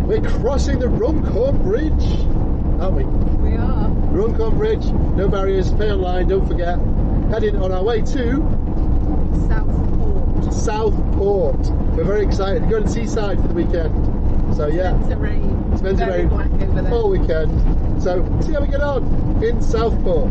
We're crossing the Runcorn Bridge, aren't we? We are. Runcorn Bridge, no barriers, pay online, don't forget. Heading on our way to Southport. Southport. We're very excited. We're going to Seaside for the weekend. So yeah. It's meant to rain. It's meant to Very rain black over there. all weekend. So see how we get on in Southport.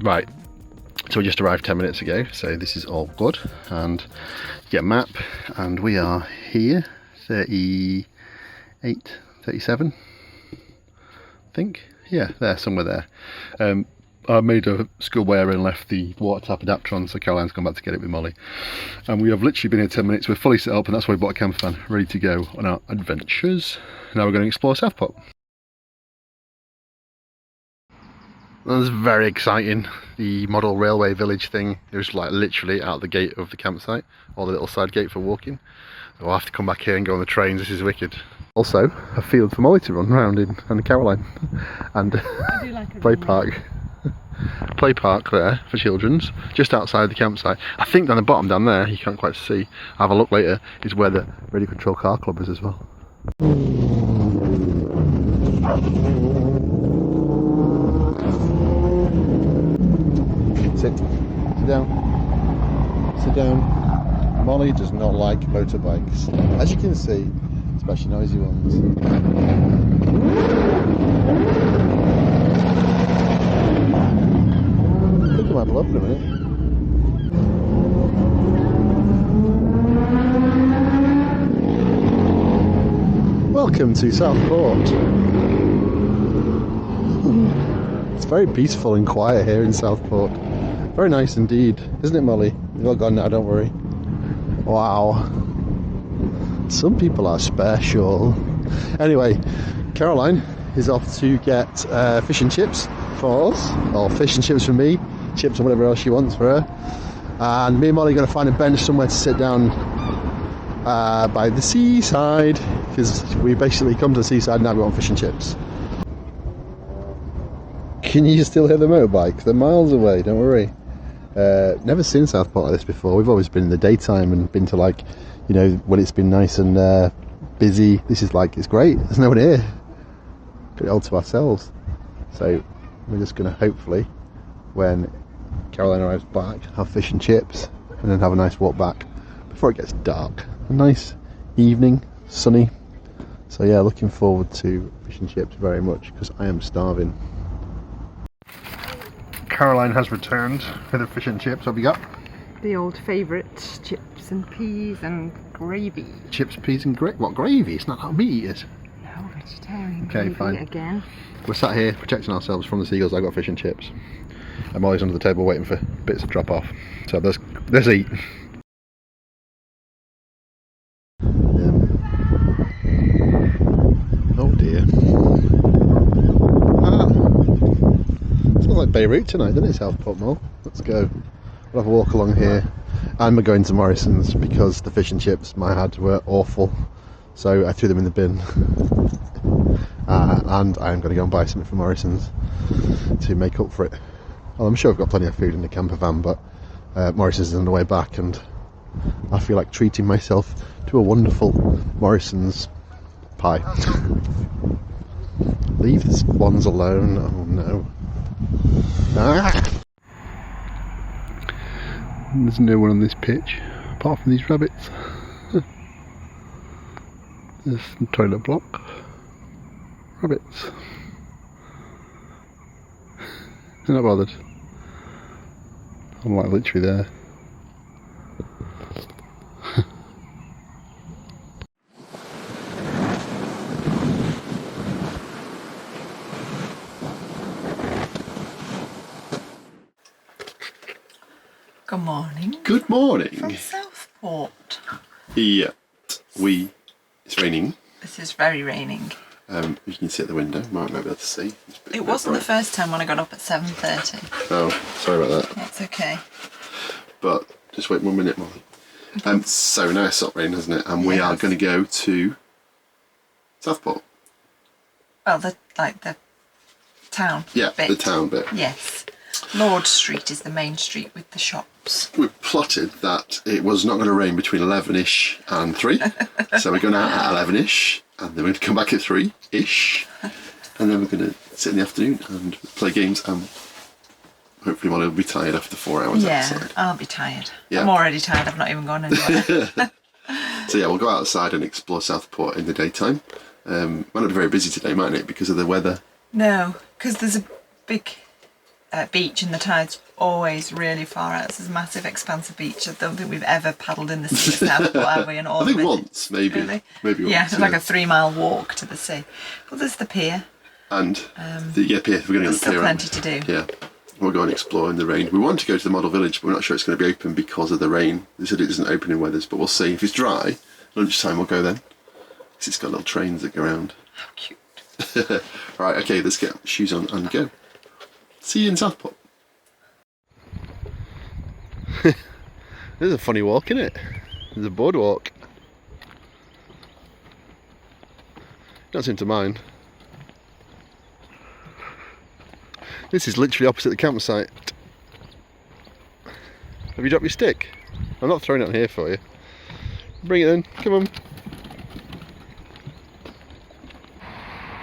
Right, so we just arrived 10 minutes ago, so this is all good, and you get a map, and we are here, 38, 37, I think, yeah, there, somewhere there. I made a schoolboy error and left the water tap adapter on, so Caroline's gone back to get it with Molly. And we have literally been here 10 minutes, we're fully set up, and that's why we bought a campervan, ready to go on our adventures. Now we're going to explore Southport. That was very exciting. The model railway village thing, it was like literally out the gate of the campsite, or the little side gate for walking. So I'll have to come back here and go on the trains, this is wicked. Also, a field for Molly to run around in, and Caroline. And I do like a play park. Play park there for children's, just outside the campsite. I think down the bottom down there, you can't quite see, I'll have a look later, is where the Radio Control Car Club is as well. Sit down, sit down. Molly does not like motorbikes, as you can see, especially noisy ones. I think I might pull up in a minute. Welcome to Southport. It's very peaceful and quiet here in Southport. Very nice indeed, isn't it, Molly? You're all gone now, don't worry. Wow. Some people are special. Anyway, Caroline is off to get fish and chips for us, or fish and chips for me, chips or whatever else she wants for her. And me and Molly are going to find a bench somewhere to sit down by the seaside, because we basically come to the seaside now we want fish and chips. Can you still hear the motorbikes? They're miles away, don't worry. Never seen Southport like this before. We've always been in the daytime and been to, like, you know, when it's been nice and busy. This is like, it's great, there's no one here. Got it all to ourselves. So we're just going to hopefully, when Caroline arrives back, have fish and chips and then have a nice walk back before it gets dark. A nice evening, sunny. So yeah, looking forward to fish and chips very much because I am starving. Caroline has returned with her fish and chips. What have you got? The old favourite, chips and peas and gravy. Chips, peas and gravy? What, gravy? It's not how meat is. No, vegetarian Okay, gravy fine. again. We're sat here protecting ourselves from the seagulls. I've got fish and chips. And Molly's under the table waiting for bits to drop off. So let's eat. Oh dear. Smells like Beirut tonight, doesn't it, Southport Mall? Let's go. We'll have a walk along here. And we're going to Morrison's because the fish and chips I had were awful. So I threw them in the bin. And I'm going to go and buy something from Morrison's to make up for it. Well, I'm sure I've got plenty of food in the camper van, but Morrison's is on the way back and I feel like treating myself to a wonderful Morrison's pie. Leave the swans alone. Oh no. Ah! There's no one on this pitch apart from these rabbits. There's the toilet block. Rabbits. They're not bothered. I'm like literally there. Good morning. Good morning. From Southport. Yeah. It's raining. This is very raining. You can see at the window, might not be able to see. It wasn't the first time when I got up at 7:30. Oh, sorry about that. It's okay. But just wait 1 minute, Mollie. So now it's stopped raining, hasn't it? And we are going to go to Southport. Well, the town Yeah, bit. the town bit. Yes. Lord Street is the main street with the shops. We plotted that it was not going to rain between 11ish and 3. So we're going out at 11ish, and then we're going to come back at 3ish. And then we're going to sit in the afternoon and play games, and hopefully Mollie will be tired after 4 hours outside. I'll be tired. Yeah. I'm already tired, I've not even gone anywhere. So yeah, we'll go outside and explore Southport in the daytime. Might not be very busy today, mightn't it, because of the weather? No, because there's a big beach and the tide's always really far out. There's a massive expanse of beach. I don't think we've ever paddled in the sea at Southport, have we? In all I think of it? once, maybe. Really? Maybe once. Yeah, it's like a 3-mile walk to the sea. Well, there's the pier. And the pier, we're going to go There's to the pier. still plenty to do. Yeah, we'll go and explore in the rain. We want to go to the model village, but we're not sure it's going to be open because of the rain. They said it isn't open in weathers, but we'll see. If it's dry, lunchtime we'll go then. Because it's got little trains that go around. How cute. Right, okay, let's get shoes on and go. See you in Southport. This is a funny walk, isn't it? There's a boardwalk. Don't seem to mind. This is literally opposite the campsite. Have you dropped your stick? I'm not throwing it on here for you. Bring it in, come on.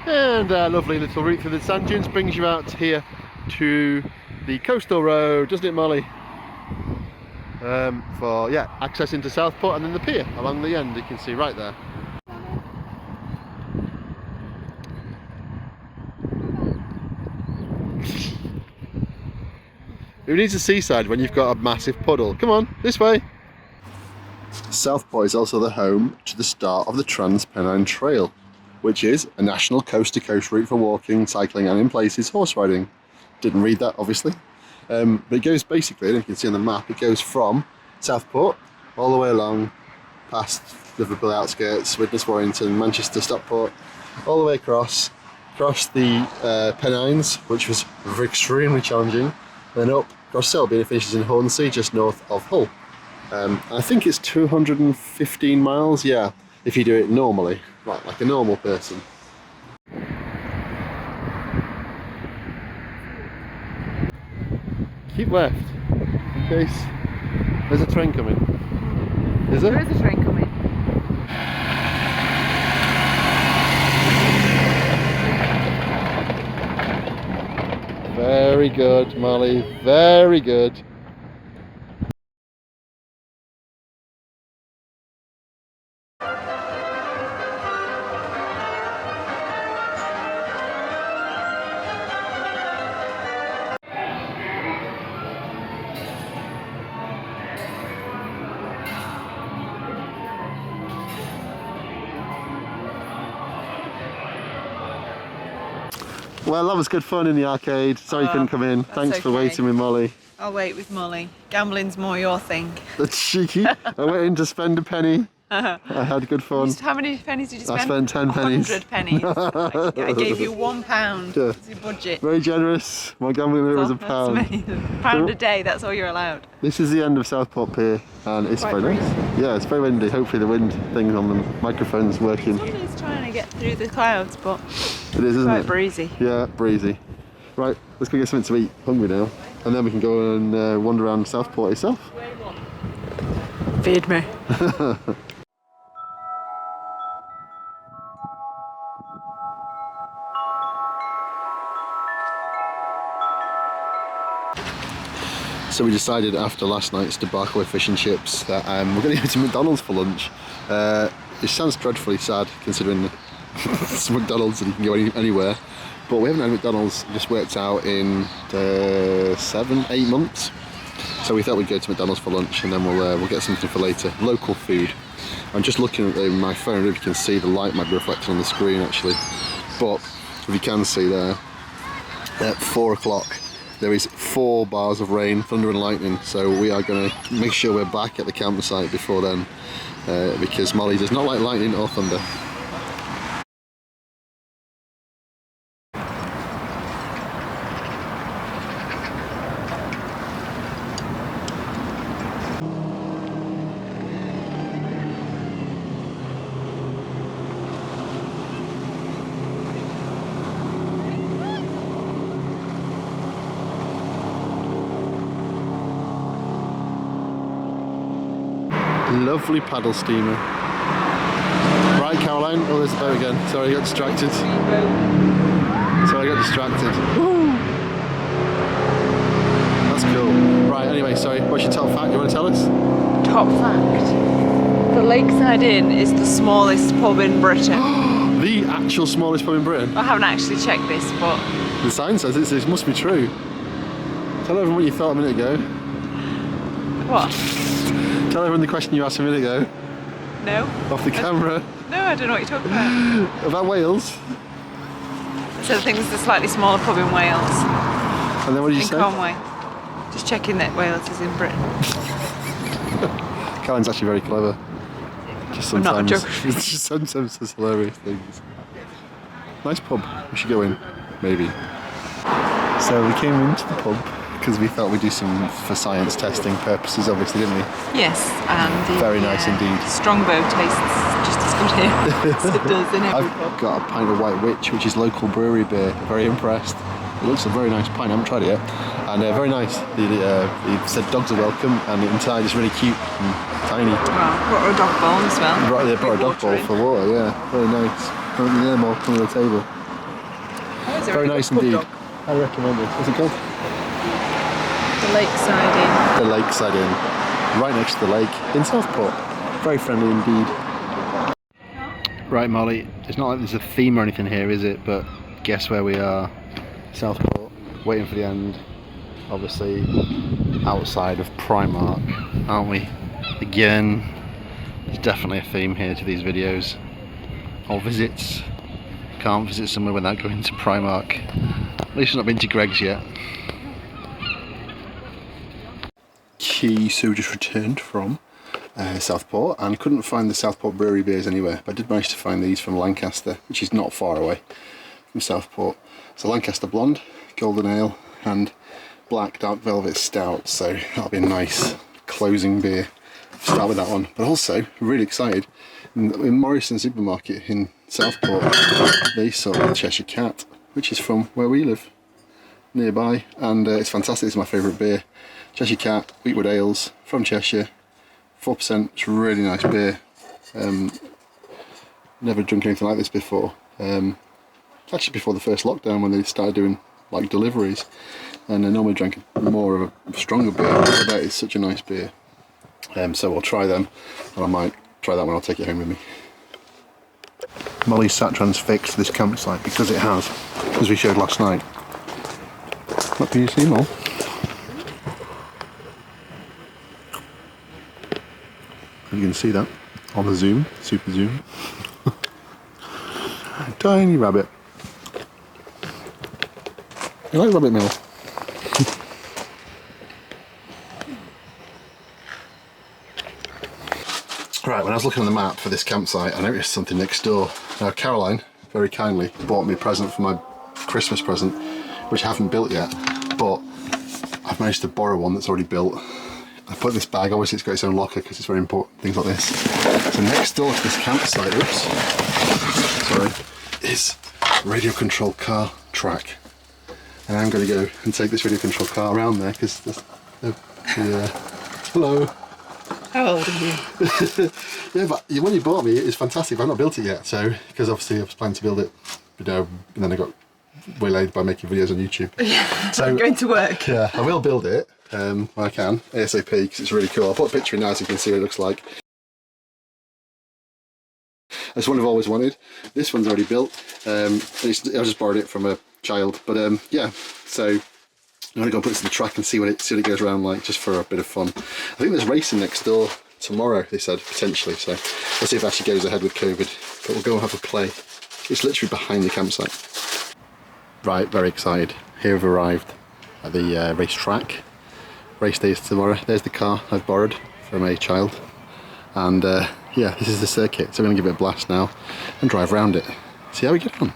And a lovely little route through the sand dunes brings you out here to the coastal road, doesn't it, Mollie? For access into Southport, and then the pier along the end you can see right there. Who needs a seaside when you've got a massive puddle? Come on, this way. Southport is also the home to the start of the Trans-Pennine Trail, which is a national coast-to-coast route for walking, cycling and in places horse riding. Didn't read that obviously, but it goes basically, and you can see on the map, it goes from Southport all the way along past Liverpool outskirts, Widnes, Warrington, Manchester, Stockport, all the way across the Pennines, which was extremely challenging, then up across Selby and it finishes in Hornsey, just north of Hull. I think it's 215 miles, yeah, if you do it normally, like a normal person. Keep left, in case there's a train coming. Is there? There is a train coming. Very good, Mollie, very good. Well, that was good fun in the arcade. Sorry you couldn't come in. Thanks for waiting with Mollie. I'll wait with Mollie. Gambling's more your thing. That's cheeky. I went in to spend a penny. I had good fun. How many pennies did you spend? I spent 10 pennies. 100 pennies. I gave you £1. Yeah. That's your budget. Very generous. My gambling limit was £1. That's amazing. £1 a day, that's all you're allowed. This is the end of Southport Pier, and it's Quite very nice. Yeah, it's very windy. Hopefully the wind thing on the microphone's working. Somebody's trying to get through the clouds, but it is, isn't quite it? breezy. Yeah, breezy. Right, let's go get something to eat. Hungry now. And then we can go and wander around Southport itself. Feed me. So we decided after last night's debacle with fish and chips that we're going to go to McDonald's for lunch. It sounds dreadfully sad considering it's McDonald's and you can go anywhere. But we haven't had McDonald's, just worked out in 7-8 months. So we thought we'd go to McDonald's for lunch and then we'll get something for later. Local food. I'm just looking at my phone, I don't know if you can see the light might be reflected on the screen actually. But if you can see there, at 4 o'clock there is 4 bars of rain, thunder and lightning. So we are going to make sure we're back at the campsite before then, because Mollie does not like lightning or thunder. Lovely paddle steamer. Right, Caroline? Oh, there's the boat again. Sorry, I got distracted. Woo! That's cool. Right, anyway, sorry. What's your top fact? You want to tell us? Top fact. The Lakeside Inn is the smallest pub in Britain. The actual smallest pub in Britain? I haven't actually checked this, but... The sign says it must be true. Tell everyone what you thought a minute ago. What? Tell everyone the question you asked a minute ago. No. Off the camera. No, I don't know what you're talking about. About Wales. So I think it's the slightly smaller pub in Wales. And then what did you say? In Conway. Just checking that Wales is in Britain. Caroline's actually very clever. Just sometimes. Not a geography. Just sometimes says hilarious things. Nice pub. We should go in, maybe. So we came into the pub because we thought we'd do some for science testing purposes, obviously, didn't we? Yes, and very nice indeed. Strongbow tastes just as good here as it does in every I've pub. got a pint of White Witch, which is local brewery beer. Very impressed. It looks a very nice pint. I haven't tried it yet, and very nice. He said dogs are welcome, and inside is really cute and tiny. Well, brought her a dog bowl as well. They brought a dog bowl for water. Yeah, very nice. They're more on the table. Very nice indeed. Dog? I recommend it. What's it called? The Lakeside Inn. The Lakeside Inn, right next to the lake in Southport. Very friendly indeed. Right, Mollie, it's not like there's a theme or anything here, is it? But guess where we are? Southport, waiting for the end. Obviously, outside of Primark, aren't we? Again, there's definitely a theme here to these videos. Or visits. Can't visit somewhere without going to Primark. At least I've not been to Greg's yet. So we just returned from Southport and couldn't find the Southport brewery beers anywhere, but I did manage to find these from Lancaster, which is not far away from Southport. So Lancaster Blonde, Golden Ale and Black Dark Velvet Stout, so that'll be a nice closing beer. Start with that one, but also really excited, in Morrison supermarket in Southport they sold the Cheshire Cat, which is from where we live, nearby, and it's fantastic. It's my favourite beer. Cheshire Cat, Wheatwood Ales from Cheshire, 4%, it's a really nice beer. Never drunk anything like this before. Actually before the first lockdown when they started doing like deliveries, and I normally drank more of a stronger beer, but that is such a nice beer. So I'll try them, and I might try that one, I'll take it home with me. Mollie's sat transfixed this campsite because it has, as we showed last night. What can you see, Moll? You can see that on the zoom, super zoom. Tiny rabbit. You like rabbit mill? Right, when I was looking on the map for this campsite, I noticed something next door. Now Caroline, very kindly, bought me a present for my Christmas present, which I haven't built yet, but I've managed to borrow one that's already built. I put in this bag, obviously it's got its own locker because it's very important, things like this. So next door to this campsite, is radio controlled car track. And I'm going to go and take this radio controlled car around there because there's hello. How old are you? Yeah, but when you bought me, it's fantastic. I've not built it yet, so because obviously I was planning to build it, but and then I got waylaid by making videos on YouTube. Yeah, so going to work. Yeah, I will build it. when I can, ASAP, because it's really cool. I'll put a picture in now so you can see what it looks like. That's one I've always wanted. This one's already built. I just borrowed it from a child, but yeah. So I'm gonna go put this in the track and see what it goes around like, just for a bit of fun. I think there's racing next door tomorrow, they said, potentially. So let's see if it actually goes ahead with COVID. But we'll go and have a play. It's literally behind the campsite. Right, very excited. Here we've arrived at the race track. Race day is tomorrow. There's the car I've borrowed from a child, and yeah, this is the circuit, so we're going to give it a blast now and drive around it. See how we get on.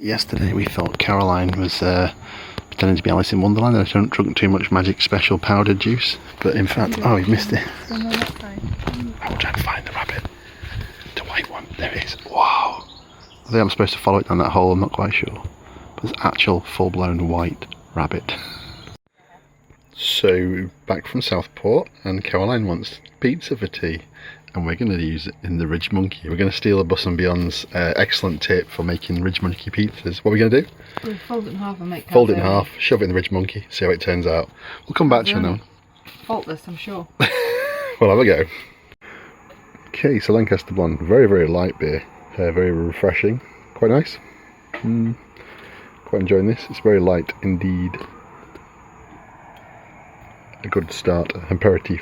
Yesterday we thought Caroline was pretending to be Alice in Wonderland and I drunk too much magic special powdered juice, but in fact, oh, you missed it. I will try and find the rabbit. The white one, there it is. Wow. I think I'm supposed to follow it down that hole, I'm not quite sure. But it's actual full-blown white rabbit. So, back from Southport, and Caroline wants pizza for tea. And we're going to use it in the Ridge Monkey. We're going to steal a Bus and Beyond's excellent tip for making Ridge Monkey pizzas. What are we going to do? We'll fold it in half and make Fold it in half, shove it in the Ridge Monkey, see how it turns out. We'll come back to you now. Faultless, I'm sure. We'll have a go. Okay, so Lancaster Blonde, very, very light beer. Very refreshing. Quite nice. Quite enjoying this. It's very light indeed. A good start, aperitif.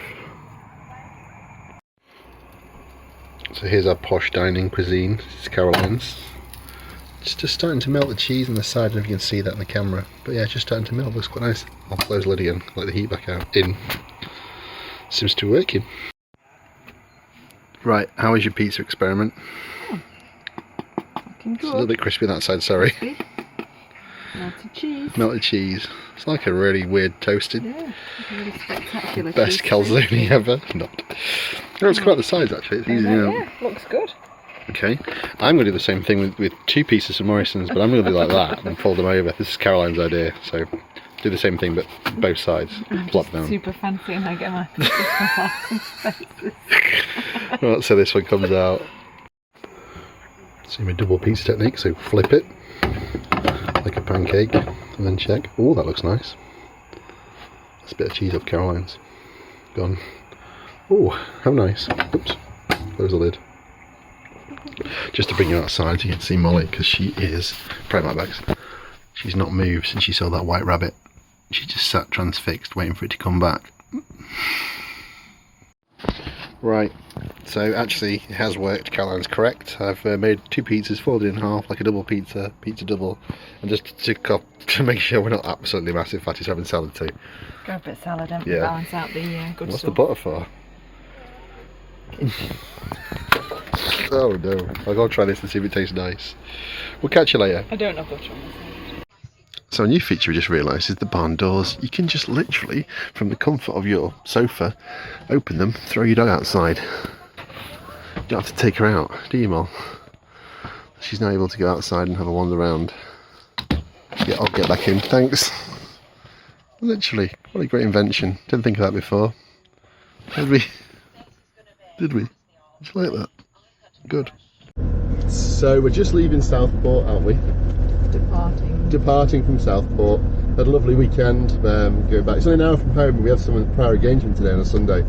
So here's our posh dining cuisine. This is Caroline's. It's just starting to melt the cheese on the side. I don't know if you can see that in the camera, but yeah, it's just starting to melt. Looks quite nice. I'll close the lid again, let the heat back out. In. Seems to be working. Right, how is your pizza experiment? Looking good. It's a little bit crispy on that side, sorry. Melted cheese. Melted cheese. It's like a really weird toasted. Yeah, really spectacular. Best calzone ever. Not. No, it's quite the sides actually. It's easy. Yeah, looks good. Okay, I'm going to do the same thing with two pieces of Morrison's, but I'm going to do like that and fold them over. This is Caroline's idea, so do the same thing but both sides. Plop down. Super fancy, and I get my faces. Right, so this one comes out. See my double pizza technique. So flip it like a pancake, and then check. Oh, that looks nice. That's a bit of cheese up Caroline's. Gone. Oh, how nice. Oops. Close the lid. Just to bring you outside so you can see Mollie, because she is, probably my bags, she's not moved since she saw that white rabbit. She just sat transfixed waiting for it to come back. Right, so actually it has worked. Caroline's correct. I've made two pizzas folded in half like a double pizza double, and just to make sure we're not absolutely massive fatties having salad too. Grab a bit of salad and Yeah. balance out the good What's stuff. the butter for? Oh no, I'll go try this and see if it tastes nice. We'll catch you later. I don't know butter on this. So a new feature we just realised is the barn doors. You can just literally, from the comfort of your sofa, open them, throw your dog outside. You don't have to take her out, do you, Moll? She's now able to go outside and have a wander around. Yeah, I'll get back in, thanks. Literally, what a great invention. Didn't think of that before. Did we? Did we? Did you like that? Good. So we're just leaving Southport, aren't we? Departing from Southport. Had a lovely weekend. Going back. It's only an hour from home, but we have some prior engagement today on a Sunday,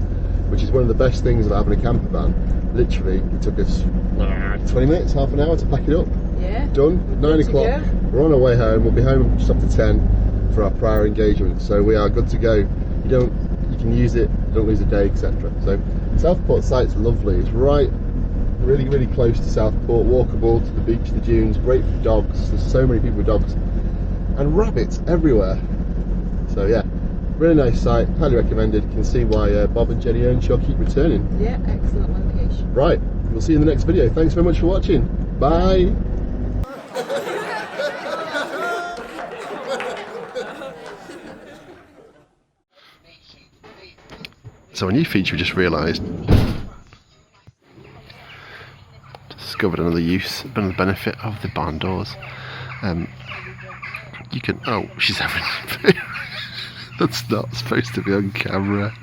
which is one of the best things about having a camper van. Literally, it took us 20 minutes, half an hour to pack it up. Yeah. Done. 9 o'clock. We're on our way home. We'll be home just after 10 for our prior engagement. So we are good to go. You you can use it, don't lose a day, etc. So Southport site's lovely. It's right, really close to Southport, walkable to the beach, the dunes, great for dogs. There's so many people with dogs, and rabbits everywhere. So yeah, really nice site, highly recommended. You can see why Bob and Jenny Earnshaw keep returning. Yeah, excellent location. Right, we'll see you in the next video. Thanks very much for watching. Bye. So a new feature we just realised. Discovered another use, another benefit of the barn doors. You can, oh, she's having, that's not supposed to be on camera.